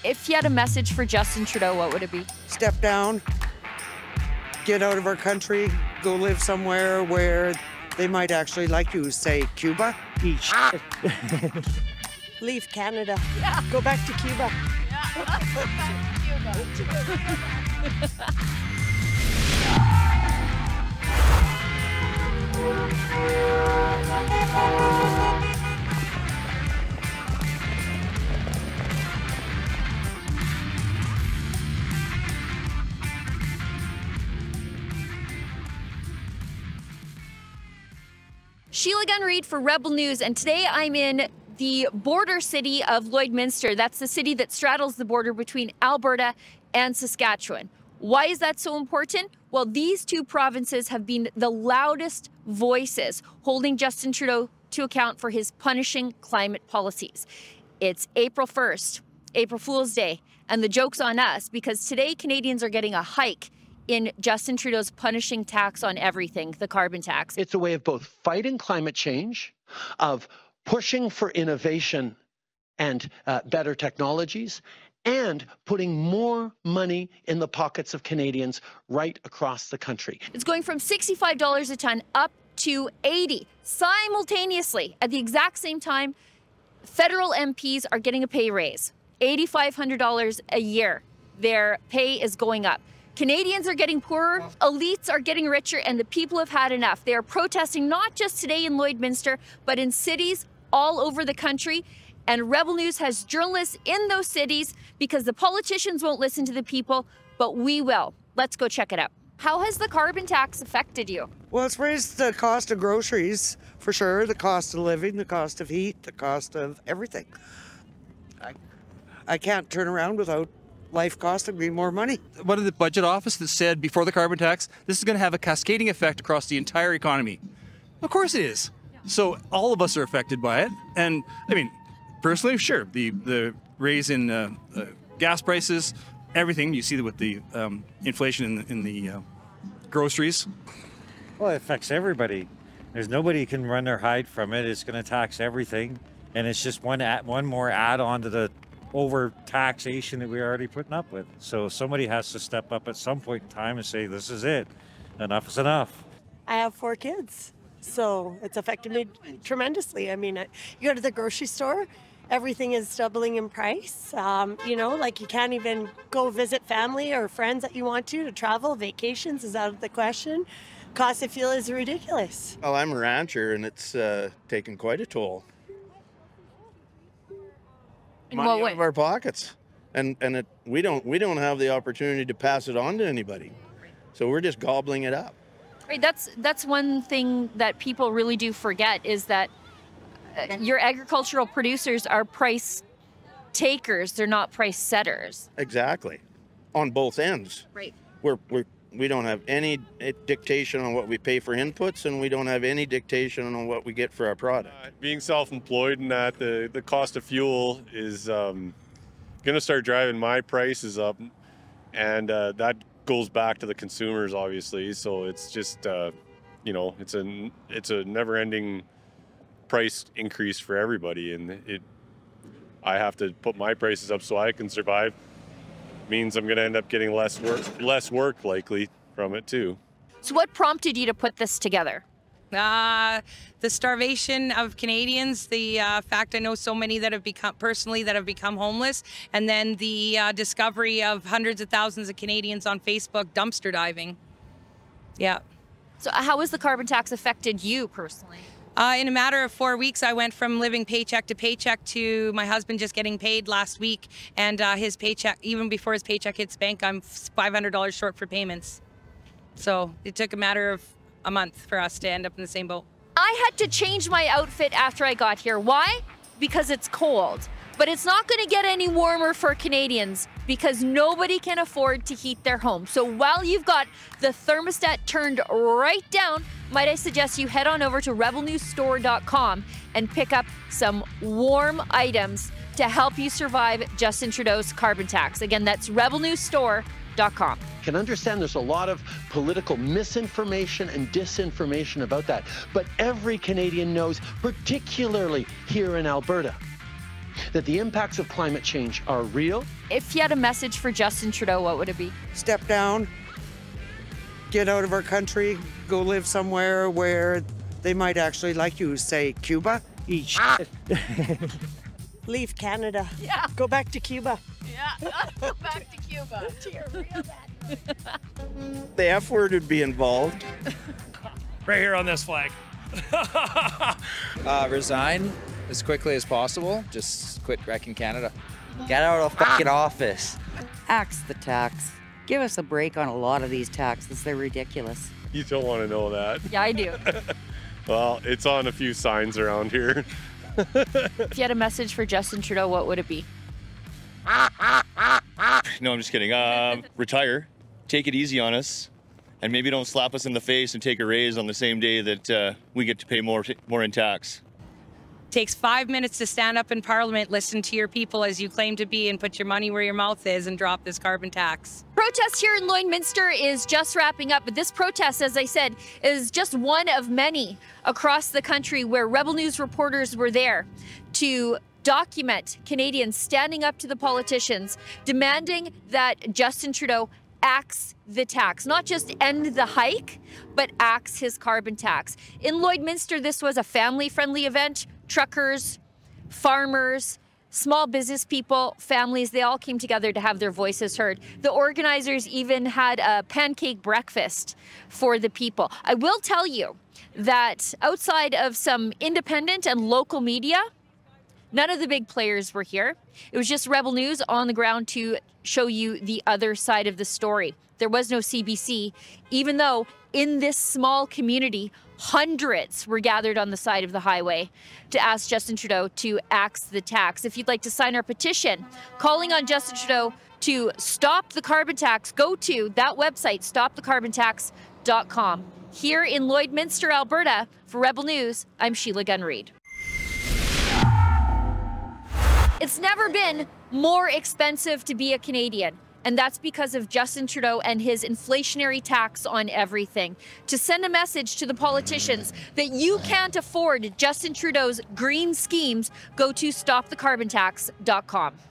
If you had a message for Justin Trudeau, what would it be? Step down, get out of our country, go live somewhere where they might actually like you, say Cuba. Leave Canada. Yeah. Go back to Cuba. Sheila Gunn-Reid for Rebel News, and today I'm in the border city of Lloydminster. That's the city that straddles the border between Alberta and Saskatchewan. Why is that so important? Well, these two provinces have been the loudest voices holding Justin Trudeau to account for his punishing climate policies. It's April 1st, April Fool's Day, and the joke's on us because today Canadians are getting a hike in Justin Trudeau's punishing tax on everything, the carbon tax. It's a way of both fighting climate change, of pushing for innovation and better technologies, and putting more money in the pockets of Canadians right across the country. It's going from $65 a ton up to $80 simultaneously. At the exact same time, federal MPs are getting a pay raise, $8,500 a year. Their pay is going up. Canadians are getting poorer, elites are getting richer, and the people have had enough. They are protesting not just today in Lloydminster, but in cities all over the country. And Rebel News has journalists in those cities because the politicians won't listen to the people, but we will. Let's go check it out. How has the carbon tax affected you? Well, it's raised the cost of groceries, for sure, the cost of living, the cost of heat, the cost of everything. I can't turn around without life costing me more money. One of the budget office that said before the carbon tax, this is going to have a cascading effect across the entire economy. Of course it is. So all of us are affected by it. And I mean, personally, sure, the raise in gas prices, everything, you see that with the inflation in the groceries. Well, it affects everybody. There's nobody who can run their hide from it. It's going to tax everything. And it's just one more add-on to the over taxation that we're already putting up with. So somebody has to step up at some point in time and say, this is it. Enough is enough. I have 4 kids, so it's affected me tremendously. I mean, you go to the grocery store, everything is doubling in price. You know, like you can't even go visit family or friends that you want to travel. Vacations is out of the question. Cost of fuel is ridiculous. Well, I'm a rancher and it's taken quite a toll. Money out of our pockets, and we don't have the opportunity to pass it on to anybody, so we're just gobbling it up. Right, that's one thing that people really do forget is that your agricultural producers are price takers; they're not price setters. Exactly, on both ends. Right. We don't have any dictation on what we pay for inputs, and we don't have any dictation on what we get for our product. Being self-employed and that the cost of fuel is going to start driving my prices up, and that goes back to the consumers, obviously. So it's just you know, it's a never-ending price increase for everybody, and I have to put my prices up so I can survive. Means I'm going to end up getting less work likely from it too. So what prompted you to put this together? The starvation of Canadians, the fact I know so many that have become homeless, and then the discovery of hundreds of thousands of Canadians on Facebook dumpster diving. Yeah. So how has the carbon tax affected you personally? In a matter of 4 weeks, I went from living paycheck to paycheck to my husband just getting paid last week. And his paycheck, even before his paycheck hits bank, I'm $500 short for payments. So it took a matter of a month for us to end up in the same boat. I had to change my outfit after I got here. Why? Because it's cold. But it's not going to get any warmer for Canadians because nobody can afford to heat their home. So while you've got the thermostat turned right down, might I suggest you head on over to rebelnewsstore.com and pick up some warm items to help you survive Justin Trudeau's carbon tax. Again, that's rebelnewsstore.com. Can understand there's a lot of political misinformation and disinformation about that, but every Canadian knows, particularly here in Alberta, that the impacts of climate change are real. If you had a message for Justin Trudeau, what would it be? Step down, get out of our country, go live somewhere where they might actually like you, say Cuba. Eat shit. Leave Canada. Yeah. Go back to Cuba. Yeah, go back to Cuba. To your real dad. The F word would be involved. Right here on this flag. Resign as quickly as possible. Just quit wrecking Canada. Get out of fucking office. Axe the tax. Give us a break on a lot of these taxes. They're ridiculous. You don't want to know that. Yeah, I do. Well, it's on a few signs around here. If you had a message for Justin Trudeau, what would it be? No, I'm just kidding. Retire, take it easy on us, and maybe don't slap us in the face and take a raise on the same day that we get to pay more in tax. Takes 5 minutes to stand up in Parliament, listen to your people as you claim to be, and put your money where your mouth is and drop this carbon tax. Protest here in Lloydminster is just wrapping up, but this protest, as I said, is just one of many across the country where Rebel News reporters were there to document Canadians standing up to the politicians, demanding that Justin Trudeau axe the tax, not just end the hike, but axe his carbon tax. In Lloydminster, this was a family-friendly event. Truckers, farmers, small business people, families, they all came together to have their voices heard. The organizers even had a pancake breakfast for the people. I will tell you that outside of some independent and local media, none of the big players were here. It was just Rebel News on the ground to show you the other side of the story. There was no CBC, even though in this small community, hundreds were gathered on the side of the highway to ask Justin Trudeau to axe the tax. If you'd like to sign our petition calling on Justin Trudeau to stop the carbon tax, go to that website, stopthecarbontax.com. Here in Lloydminster, Alberta, for Rebel News, I'm Sheila Gunn-Reid. It's never been more expensive to be a Canadian. And that's because of Justin Trudeau and his inflationary tax on everything. To send a message to the politicians that you can't afford Justin Trudeau's green schemes, go to stopthecarbontax.com.